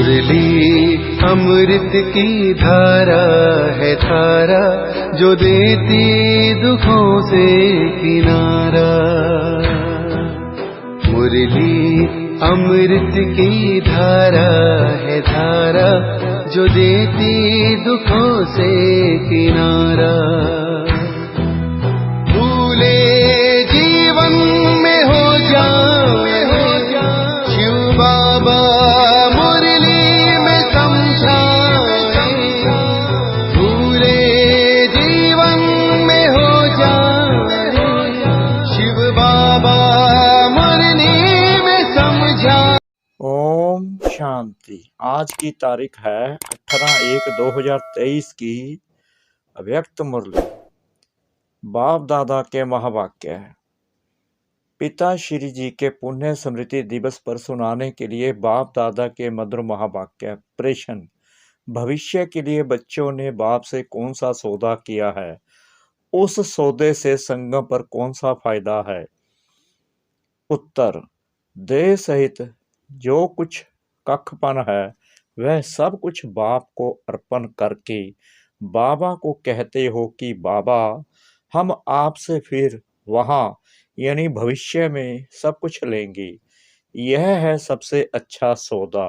मुरली अमृत की धारा है धारा, जो देती दुखों से किनारा। मुरली अमृत की धारा है धारा, जो देती दुखों से किनारा। भूले जीवन में हो जाए शिव बाबा मुरली में समझाए। भूले जीवन में हो जाए शिव बाबा मुरली में समझाए। ओम शांति। आज की तारीख है 18/1/2023 की अव्यक्त मुरली। बाप दादा के महावाक्य है। पिता श्री जी के पुण्य स्मृति दिवस पर सुनाने के लिए बाप दादा के मधुर महावाक्य। प्रश्न: भविष्य के लिए बच्चों ने बाप से कौन सा सौदा किया है? उस सौदे से संगम पर कौन सा फायदा है? उत्तर: देह सहित जो कुछ कखपन है वह सब कुछ बाप को अर्पण करके बाबा को कहते हो कि बाबा, हम आपसे फिर वहाँ यानी भविष्य में सब कुछ लेंगे। यह है सबसे अच्छा सौदा।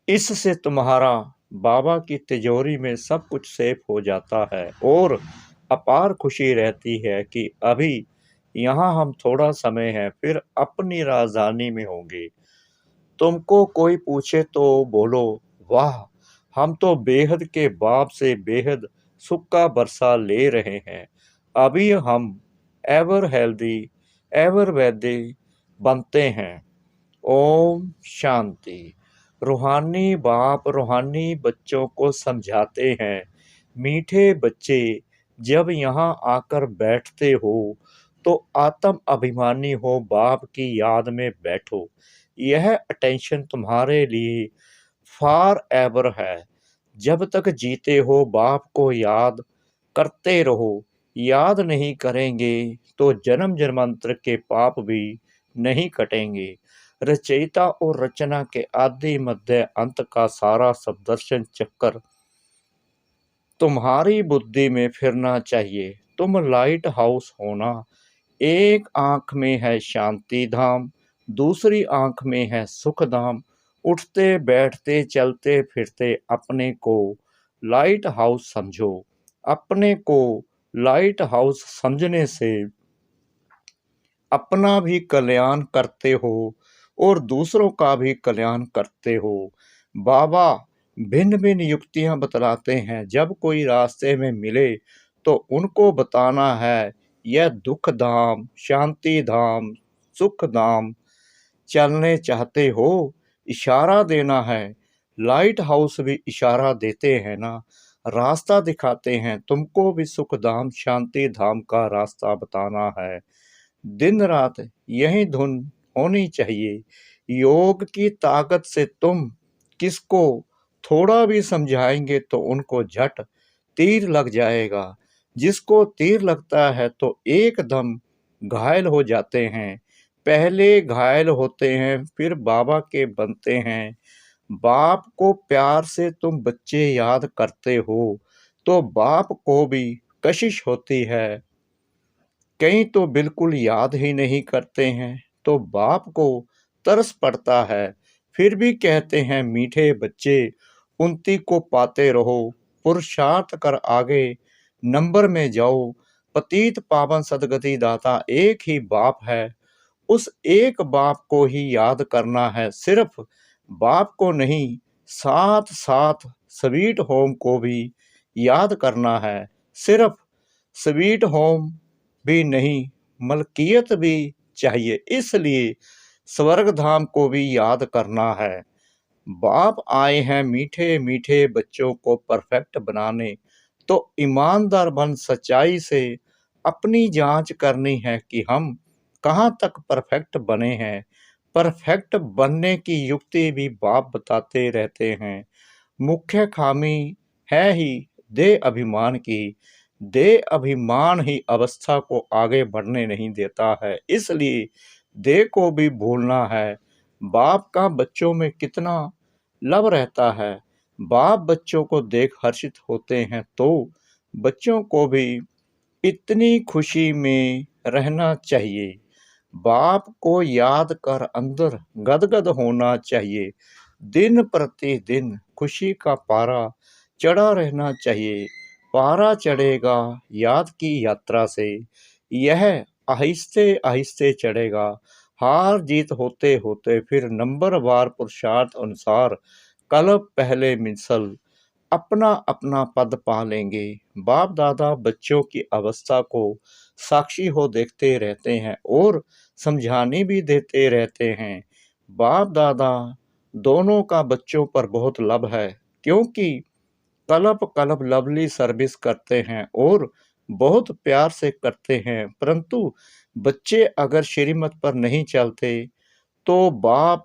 इससे तुम्हारा बाबा की तिजोरी में सब कुछ सेफ हो जाता है और अपार खुशी रहती है कि अभी यहाँ हम थोड़ा समय है, फिर अपनी राजधानी में होंगे। तुमको कोई पूछे तो बोलो, वाह, हम तो बेहद के बाप से बेहद सुख का बरसा ले रहे हैं। अभी हम एवर हेल्दी एवर वेदी बनते हैं। ओम शांति। रूहानी बाप रूहानी बच्चों को समझाते हैं, मीठे बच्चे जब यहाँ आकर बैठते हो तो आत्म अभिमानी हो, बाप की याद में बैठो। यह अटेंशन तुम्हारे लिए फॉर एवर है। जब तक जीते हो बाप को याद करते रहो। याद नहीं करेंगे तो जन्म जन्मांतर के पाप भी नहीं कटेंगे। रचयिता और रचना के आदि मध्य अंत का सारा सदर्शन चक्कर तुम्हारी बुद्धि में फिरना चाहिए। तुम लाइट हाउस होना। एक आंख में है शांति धाम, दूसरी आंख में है सुख धाम। उठते बैठते चलते फिरते अपने को लाइट हाउस समझो। अपने को लाइट हाउस समझने से अपना भी कल्याण करते हो और दूसरों का भी कल्याण करते हो। बाबा भिन्न भिन्न युक्तियां बतलाते हैं। जब कोई रास्ते में मिले तो उनको बताना है, यह दुख धाम, शांति धाम, सुख धाम चलने चाहते हो, इशारा देना है। लाइट हाउस भी इशारा देते हैं ना, रास्ता दिखाते हैं। तुमको भी सुख धाम शांति धाम का रास्ता बताना है। दिन रात यही धुन होनी चाहिए। योग की ताकत से तुम किसको थोड़ा भी समझाएंगे तो उनको झट तीर लग जाएगा। जिसको तीर लगता है तो एकदम घायल हो जाते हैं। पहले घायल होते हैं फिर बाबा के बनते हैं। बाप को प्यार से तुम बच्चे याद करते हो तो बाप को भी कशिश होती है। कई तो बिल्कुल याद ही नहीं करते हैं तो बाप को तरस पड़ता है। फिर भी कहते हैं, मीठे बच्चे उन्नति को पाते रहो, पुरुषार्थ कर आगे नंबर में जाओ। पतित पावन सदगति दाता एक ही बाप है। उस एक बाप को ही याद करना है। सिर्फ बाप को नहीं, साथ साथ स्वीट होम को भी याद करना है। सिर्फ स्वीट होम भी नहीं, मलकियत भी चाहिए। इसलिए स्वर्ग धाम को भी याद करना है। बाप आए हैं मीठे मीठे बच्चों को परफेक्ट बनाने। तो ईमानदार बन सच्चाई से अपनी जांच करनी है कि हम कहाँ तक परफेक्ट बने हैं। परफेक्ट बनने की युक्ति भी बाप बताते रहते हैं। मुख्य खामी है ही देह अभिमान की। देह अभिमान ही अवस्था को आगे बढ़ने नहीं देता है। इसलिए देह को भी भूलना है। बाप का बच्चों में कितना लब रहता है। बाप बच्चों को देख हर्षित होते हैं तो बच्चों को भी इतनी खुशी में रहना चाहिए। बाप को याद कर अंदर गदगद होना चाहिए। दिन प्रतिदिन खुशी का पारा चढ़ा रहना चाहिए। पारा चढ़ेगा याद की यात्रा से, यह आहिस्ते आहिस्ते चढ़ेगा। हार जीत होते होते फिर नंबरवार पुरुषार्थ अनुसार कल पहले मिसल अपना अपना पद पा लेंगे। बाप दादा बच्चों की अवस्था को साक्षी हो देखते रहते हैं और समझाने भी देते रहते हैं। बाप दादा दोनों का बच्चों पर बहुत लब है, क्योंकि कलप कलप लवली सर्विस करते हैं और बहुत प्यार से करते हैं। परंतु बच्चे अगर श्रीमत पर नहीं चलते तो बाप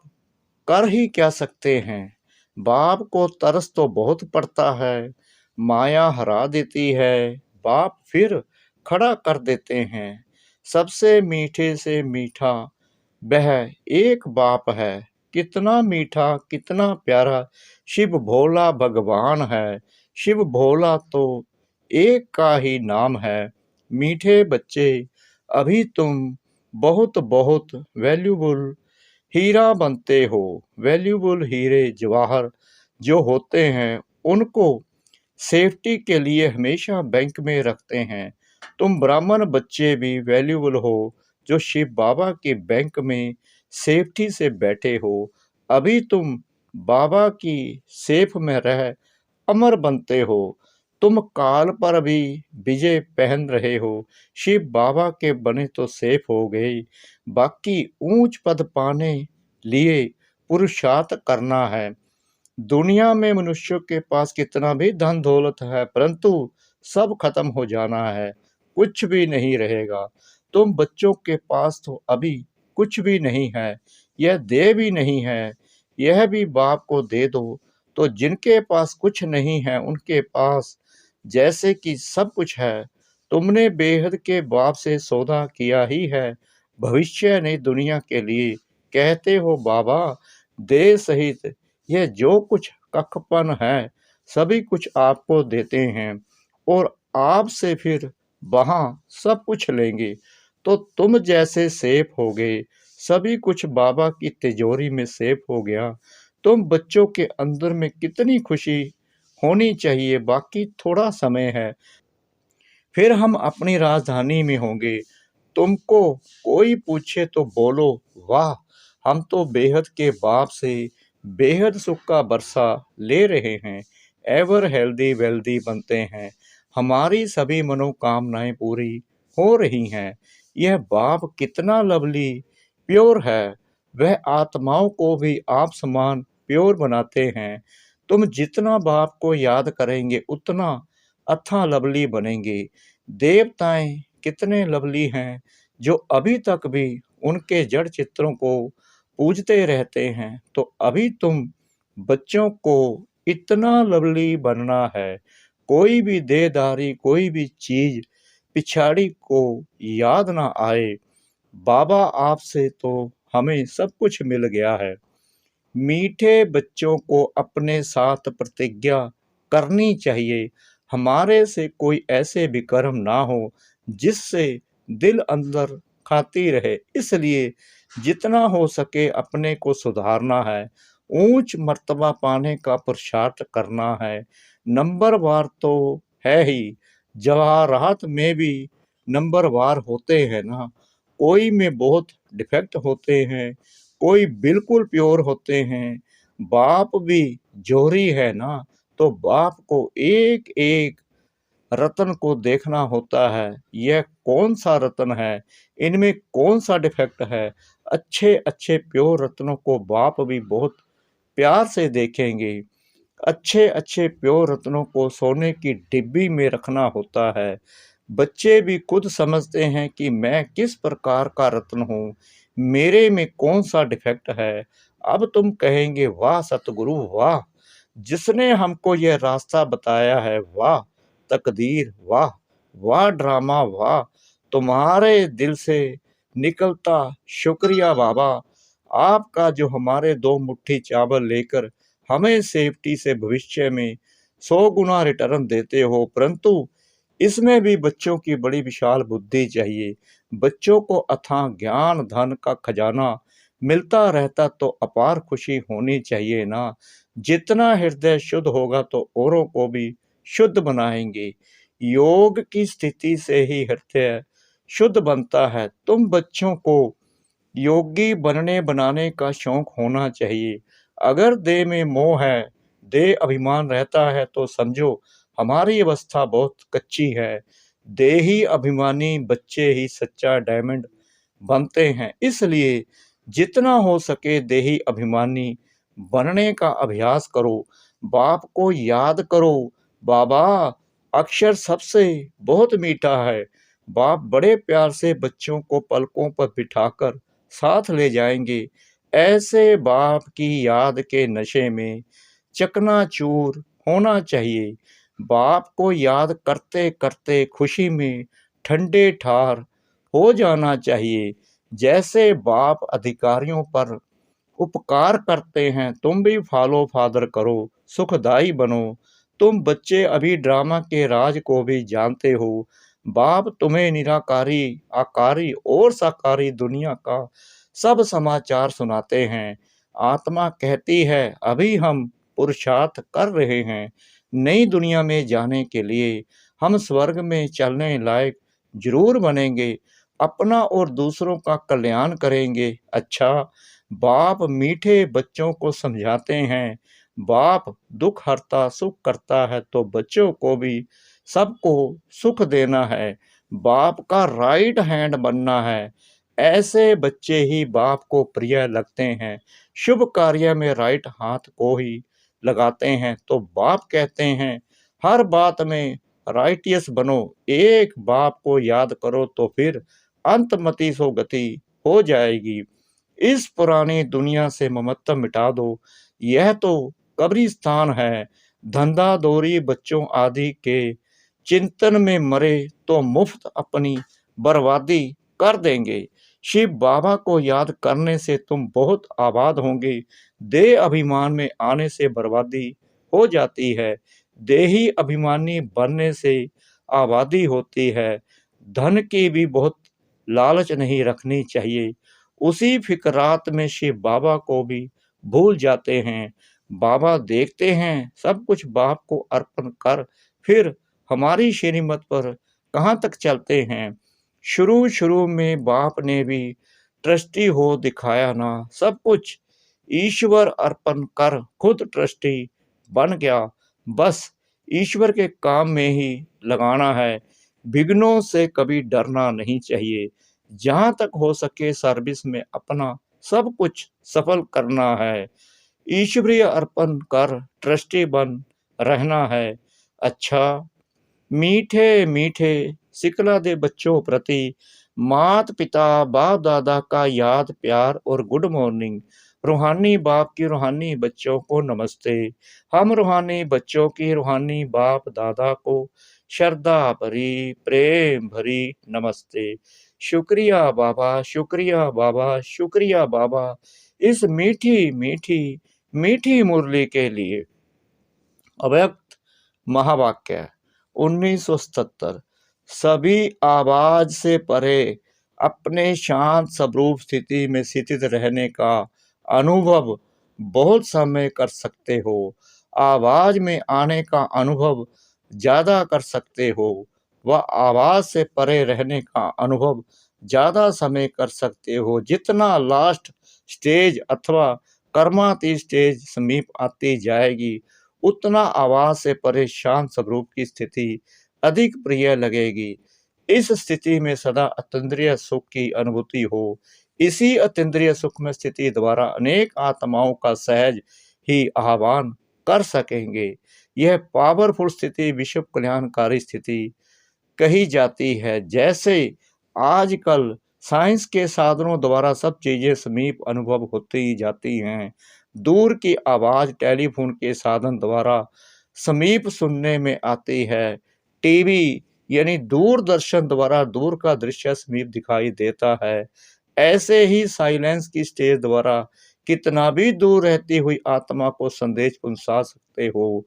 कर ही क्या सकते हैं। बाप को तरस तो बहुत पड़ता है, माया हरा देती है, बाप फिर खड़ा कर देते हैं। सबसे मीठे से मीठा वह एक बाप है। कितना मीठा कितना प्यारा शिव भोला भगवान है। शिव भोला तो एक का ही नाम है। मीठे बच्चे अभी तुम बहुत बहुत वैल्यूबल हीरा बनते हो। वैल्यूबल हीरे जवाहर जो होते हैं उनको सेफ्टी के लिए हमेशा बैंक में रखते हैं। तुम ब्राह्मण बच्चे भी वैल्यूबल हो, जो शिव बाबा के बैंक में सेफ्टी से बैठे हो। अभी तुम बाबा की सेफ में रह अमर बनते हो। तुम काल पर भी विजय पहन रहे हो। शिव बाबा के बने तो सेफ हो गए। बाकी ऊंच पद पाने लिए पुरुषार्थ करना है। दुनिया में मनुष्यों के पास कितना भी धन दौलत है, परंतु सब खत्म हो जाना है, कुछ भी नहीं रहेगा। तुम बच्चों के पास तो अभी कुछ भी नहीं है, यह दे भी नहीं है, यह भी बाप को दे दो। तो जिनके पास कुछ नहीं है उनके पास जैसे कि सब कुछ है। तुमने बेहद के बाप से सौदा किया ही है, भविष्य नहीं दुनिया के लिए। कहते हो बाबा दे सहित यह जो कुछ कखपन है सभी कुछ आपको देते हैं और आपसे फिर वहां सब कुछ लेंगे। तो तुम जैसे सेफ हो गए, सभी कुछ बाबा की तिजोरी में सेफ हो गया। तुम बच्चों के अंदर में कितनी खुशी होनी चाहिए। बाकी थोड़ा समय है, फिर हम अपनी राजधानी में होंगे। तुमको कोई पूछे तो बोलो वाह, हम तो बेहद के बाप से बेहद सुख का बरसा ले रहे हैं। एवर हेल्दी वेल्दी बनते हैं, हमारी सभी मनोकामनाएं पूरी हो रही हैं। यह बाप कितना लवली प्योर है, वह आत्माओं को भी आप समान प्योर बनाते हैं। तुम जितना बाप को याद करेंगे उतना अथा लवली बनेंगे। देवताएं कितने लवली हैं, जो अभी तक भी उनके जड़ चित्रों को पूजते रहते हैं। तो अभी तुम बच्चों को इतना लवली बनना है। कोई भी देदारी कोई भी चीज पिछाड़ी को याद ना आए। बाबा आपसे तो हमें सब कुछ मिल गया है। मीठे बच्चों को अपने साथ प्रतिज्ञा करनी चाहिए, हमारे से कोई ऐसे विकर्म ना हो जिससे दिल अंदर खाती रहे। इसलिए जितना हो सके अपने को सुधारना है, ऊंच मर्तबा पाने का पुरुषार्थ करना है। नंबरवार तो है ही, जवाहरात में भी नंबरवार होते हैं ना। कोई में बहुत डिफेक्ट होते हैं, कोई बिल्कुल प्योर होते हैं। बाप भी जोहरी है ना, तो बाप को एक एक रत्न को देखना होता है। यह कौन सा रत्न है, इनमें कौन सा डिफेक्ट है। अच्छे अच्छे प्योर रत्नों को बाप भी बहुत प्यार से देखेंगे। अच्छे अच्छे प्योर रत्नों को सोने की डिब्बी में रखना होता है। बच्चे भी खुद समझते हैं कि मैं किस प्रकार का रत्न हूँ, मेरे में कौन सा डिफेक्ट है। अब तुम कहेंगे वाह सतगुरु वाह, जिसने हमको यह रास्ता बताया है, वाह तकदीर वाह, वाह ड्रामा वाह। तुम्हारे दिल से निकलता शुक्रिया बाबा, आपका जो हमारे दो मुट्ठी चावल लेकर हमें सेफ्टी से भविष्य में 100 गुना रिटर्न देते हो, परंतु इसमें भी बच्चों की बड़ी विशाल बुद्धि चाहिए। बच्चों को अथाह ज्ञान धन का खजाना मिलता रहता तो अपार खुशी होनी चाहिए ना। जितना हृदय शुद्ध होगा तो औरों को भी शुद्ध बनाएंगे। योग की स्थिति से ही हृदय शुद्ध बनता है। तुम बच्चों को योगी बनने बनाने का शौक होना चाहिए। अगर देह में मोह है, देह अभिमान रहता है तो समझो हमारी अवस्था बहुत कच्ची है। देही अभिमानी बच्चे ही सच्चा डायमंड बनते हैं। इसलिए जितना हो सके देही अभिमानी बनने का अभ्यास करो। बाप को याद करो। बाबा अक्षर सबसे बहुत मीठा है। बाप बड़े प्यार से बच्चों को पलकों पर बिठाकर साथ ले जाएंगे। ऐसे बाप की याद के नशे में चकनाचूर होना चाहिए। बाप को याद करते करते खुशी में ठंडे ठार हो जाना चाहिए। जैसे बाप अधिकारियों पर उपकार करते हैं, तुम भी फॉलो फादर करो, सुखदाई बनो। तुम बच्चे अभी ड्रामा के राज को भी जानते हो। बाप तुम्हें निराकारी, आकारी और साकारी दुनिया का सब समाचार सुनाते हैं। आत्मा कहती है अभी हम पुरुषार्थ कर रहे हैं नई दुनिया में जाने के लिए। हम स्वर्ग में चलने लायक जरूर बनेंगे। अपना और दूसरों का कल्याण करेंगे। अच्छा, बाप मीठे बच्चों को समझाते हैं। बाप दुख हरता सुख करता है तो बच्चों को भी सबको सुख देना है। बाप का राइट हैंड बनना है। ऐसे बच्चे ही बाप को प्रिय लगते हैं। शुभ कार्य में राइट हाथ को ही लगाते हैं तो बाप कहते हैं हर बात में राइटियस बनो। एक बाप को याद करो तो फिर अंतमति सो गति हो जाएगी। इस पुरानी दुनिया से ममत्व मिटा दो। यह तो कब्रिस्तान है। धंधा दौरी बच्चों आदि के चिंतन में मरे तो मुफ्त अपनी बर्बादी कर देंगे। शिव बाबा को याद करने से तुम बहुत आबाद होंगे। देह अभिमान में आने से बर्बादी हो जाती है। देही अभिमानी बनने से आबादी होती है। धन की भी बहुत लालच नहीं रखनी चाहिए। उसी फिक्रात में शिव बाबा को भी भूल जाते हैं। बाबा देखते हैं सब कुछ बाप को अर्पण कर फिर हमारी श्रीमत पर कहाँ तक चलते हैं। शुरू शुरू में बाप ने भी ट्रस्टी हो दिखाया ना। सब कुछ ईश्वर अर्पण कर खुद ट्रस्टी बन गया। बस ईश्वर के काम में ही लगाना है। विघ्नों से कभी डरना नहीं चाहिए। जहाँ तक हो सके सर्विस में अपना सब कुछ सफल करना है। ईश्वरीय अर्पण कर ट्रस्टी बन रहना है। अच्छा, मीठे मीठे सिखला दे बच्चों प्रति मात पिता बाप दादा का याद प्यार और गुड मॉर्निंग। रूहानी बाप की रूहानी बच्चों को नमस्ते। हम रूहानी बच्चों की रूहानी बाप दादा को श्रद्धा भरी प्रेम भरी नमस्ते। शुक्रिया बाबा, शुक्रिया बाबा, शुक्रिया बाबा इस मीठी मीठी मीठी मुरली के लिए। अव्यक्त महावाक्य 1977। सभी आवाज से परे अपने शांत स्वरूप स्थिति में स्थित रहने का अनुभव बहुत समय कर सकते हो। आवाज में आने का अनुभव ज्यादा कर सकते हो। वह आवाज से परे रहने का अनुभव ज्यादा समय कर सकते हो। जितना लास्ट स्टेज अथवा कर्माती स्टेज समीप आती जाएगी उतना आवाज से परे शांत स्वरूप की स्थिति अधिक प्रिय लगेगी। इस स्थिति में सदा अतीन्द्रिय सुख की अनुभूति हो। इसी अतीन्द्रिय सुख में स्थिति द्वारा अनेक आत्माओं का सहज ही आह्वान कर सकेंगे। यह पावरफुल स्थिति विश्व कल्याणकारी स्थिति कही जाती है। जैसे आजकल साइंस के साधनों द्वारा सब चीजें समीप अनुभव होती जाती हैं। दूर की आवाज टेलीफोन के साधन द्वारा समीप सुनने में आती है। टीवी यानी दूरदर्शन द्वारा दूर का दृश्य समीप दिखाई देता है। ऐसे ही साइलेंस की स्टेज द्वारा कितना भी दूर रहती हुई आत्मा को संदेश पहुंचा सकते हो,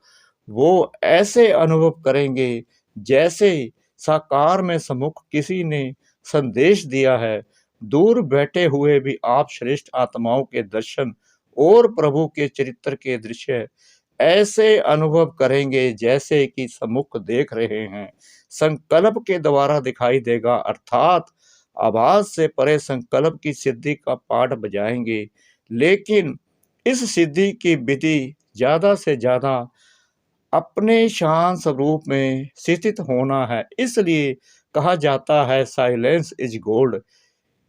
वो ऐसे अनुभव करेंगे जैसे साकार में सम्मुख किसी ने संदेश दिया है। दूर बैठे हुए भी आप श्रेष्ठ आत्माओं के दर्शन और प्रभु के चरित्र के दृश्य ऐसे अनुभव करेंगे जैसे कि सम्मुख देख रहे हैं। संकल्प के द्वारा दिखाई देगा, अर्थात आवाज से परे संकल्प की सिद्धि का पाठ बजाएंगे। लेकिन इस सिद्धि की विधि ज्यादा से ज्यादा अपने शांत स्वरूप में स्थित होना है। इसलिए कहा जाता है साइलेंस इज गोल्ड।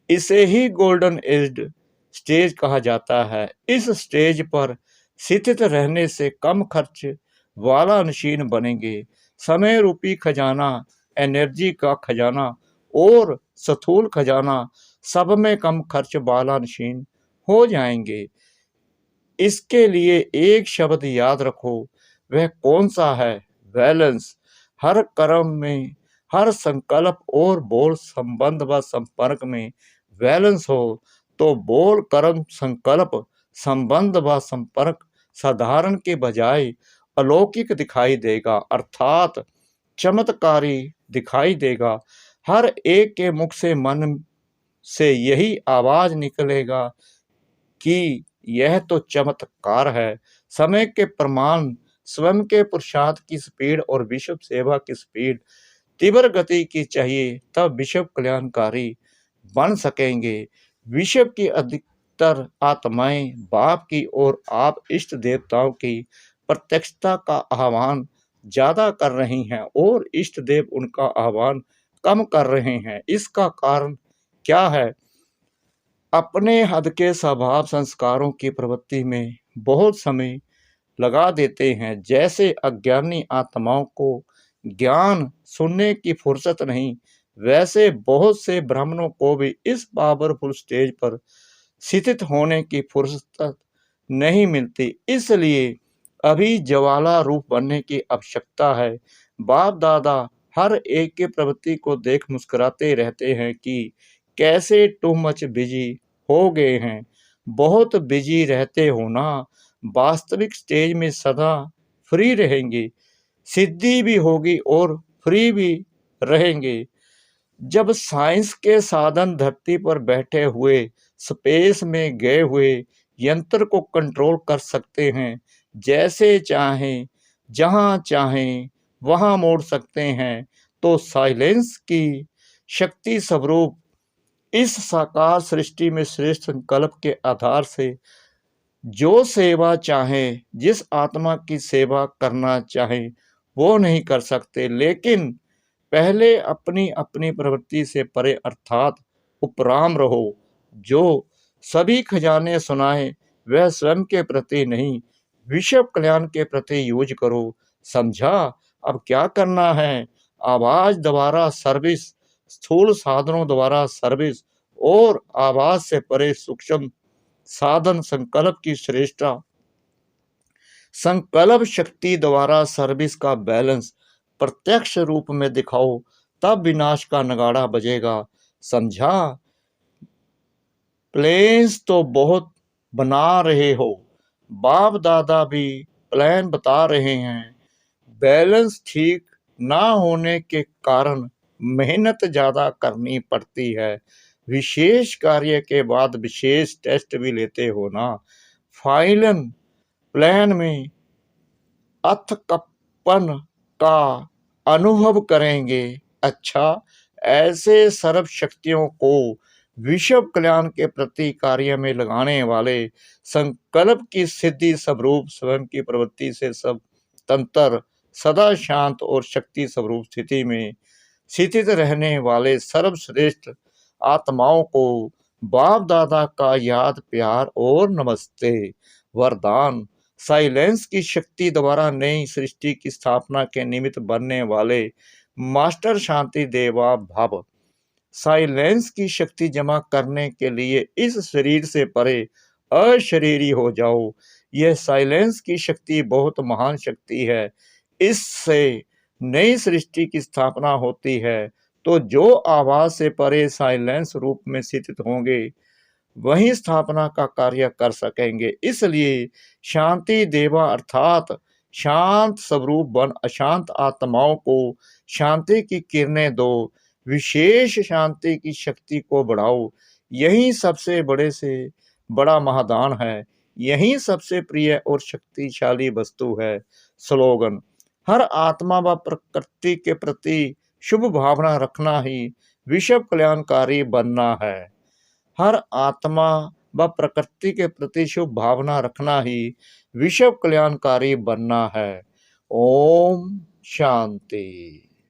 इसे ही गोल्डन एज्ड स्टेज कहा जाता है। इस स्टेज पर स्थित रहने से कम खर्च वाला मशीन बनेंगे। समय रूपी खजाना, एनर्जी का खजाना और स्थूल खजाना सब में कम खर्च वाला मशीन हो जाएंगे। इसके लिए एक शब्द याद रखो, वह कौन सा है? बैलेंस। हर कर्म में, हर संकल्प और बोल संबंध व संपर्क में बैलेंस हो तो बोल, कर्म, संकल्प, संबंध व संपर्क साधारण के बजाय अलौकिक दिखाई देगा, अर्थात चमत्कारी दिखाई देगा। हर एक के मुख से, मन से यही आवाज निकलेगा कि यह तो चमत्कार है। समय के प्रमाण स्वयं के पुरुषार्थ की स्पीड और विश्व सेवा की स्पीड तीव्र गति की चाहिए, तब विश्व कल्याणकारी बन सकेंगे। विश्व की अधिकतर आत्माएं बाप की और आप इष्ट देवताओं की प्रत्यक्षता का आह्वान ज्यादा कर रही हैं और इष्ट देव उनका आह्वान कम कर रहे हैं। इसका कारण क्या है? अपने हद के स्वभाव संस्कारों की प्रवृत्ति में बहुत समय लगा देते हैं। जैसे अज्ञानी आत्माओं को ज्ञान सुनने की फुर्सत नहीं, वैसे बहुत से ब्राह्मणों को भी इस पावरफुल स्टेज पर स्थित होने की फुर्सत नहीं मिलती। इसलिए अभी ज्वाला रूप बनने की आवश्यकता है। बाप दादा हर एक की प्रवृत्ति को देख मुस्कुराते रहते हैं कि कैसे टू मच बिजी हो गए हैं। बहुत बिजी रहते हो ना, वास्तविक स्टेज में सदा फ्री रहेंगे, सिद्धि भी होगी और फ्री भी रहेंगे। जब साइंस के साधन धरती पर बैठे हुए स्पेस में गए हुए यंत्र को कंट्रोल कर सकते हैं, जैसे चाहें जहां चाहें वहां मोड़ सकते हैं, तो साइलेंस की शक्ति स्वरूप इस साकार सृष्टि में श्रेष्ठ संकल्प के आधार से जो सेवा चाहे, जिस आत्मा की सेवा करना चाहे वो नहीं कर सकते। लेकिन पहले अपनी अपनी प्रवृत्ति से परे अर्थात उपराम रहो। जो सभी खजाने सुनाए वह स्वयं के प्रति नहीं, विश्व कल्याण के प्रति यूज करो। समझा? अब क्या करना है? आवाज द्वारा सर्विस, स्थूल साधनों द्वारा सर्विस और आवाज से परे सूक्ष्म साधन संकल्प की श्रेष्ठता, संकल्प शक्ति द्वारा सर्विस का बैलेंस प्रत्यक्ष रूप में दिखाओ, तब विनाश का नगाड़ा बजेगा। समझा? प्लेन्स तो बहुत बना रहे हो, बाप दादा भी प्लान बता रहे हैं। बैलेंस ठीक ना होने के कारण मेहनत ज्यादा करनी पड़ती है। विशेष कार्य के बाद विशेष टेस्ट भी लेते हो ना। फाइनल प्लान में अथकपन का अनुभव करेंगे। अच्छा, ऐसे सर्व शक्तियों को विश्व कल्याण के प्रति कार्य में लगाने वाले संकल्प की सिद्धि स्वरूप स्वयं की प्रवृत्ति से सब तंत्र सदा शांत और शक्ति स्वरूप स्थिति में स्थित रहने वाले सर्वश्रेष्ठ आत्माओं को बाप दादा का याद, प्यार और नमस्ते। वरदान। साइलेंस की शक्ति द्वारा नई सृष्टि की स्थापना के निमित्त बनने वाले मास्टर शांति देवा भव। साइलेंस की शक्ति जमा करने के लिए इस शरीर से परे अशरीरी हो जाओ। यह साइलेंस की शक्ति बहुत महान शक्ति है। इससे नई सृष्टि की स्थापना होती है। तो जो आवाज से परे साइलेंस रूप में स्थित होंगे वही स्थापना का कार्य कर सकेंगे। इसलिए शांति देवा अर्थात शांत स्वरूप बन अशांत आत्माओं को शांति की किरणें दो, विशेष शांति की शक्ति को बढ़ाओ। यही सबसे बड़े से बड़ा महादान है, यही सबसे प्रिय और शक्तिशाली वस्तु है। स्लोगन: हर आत्मा व प्रकृति के प्रति शुभ भावना रखना ही विश्व कल्याणकारी बनना है। हर आत्मा व प्रकृति के प्रति शुभ भावना रखना ही विश्व कल्याणकारी बनना है। ओम शांति।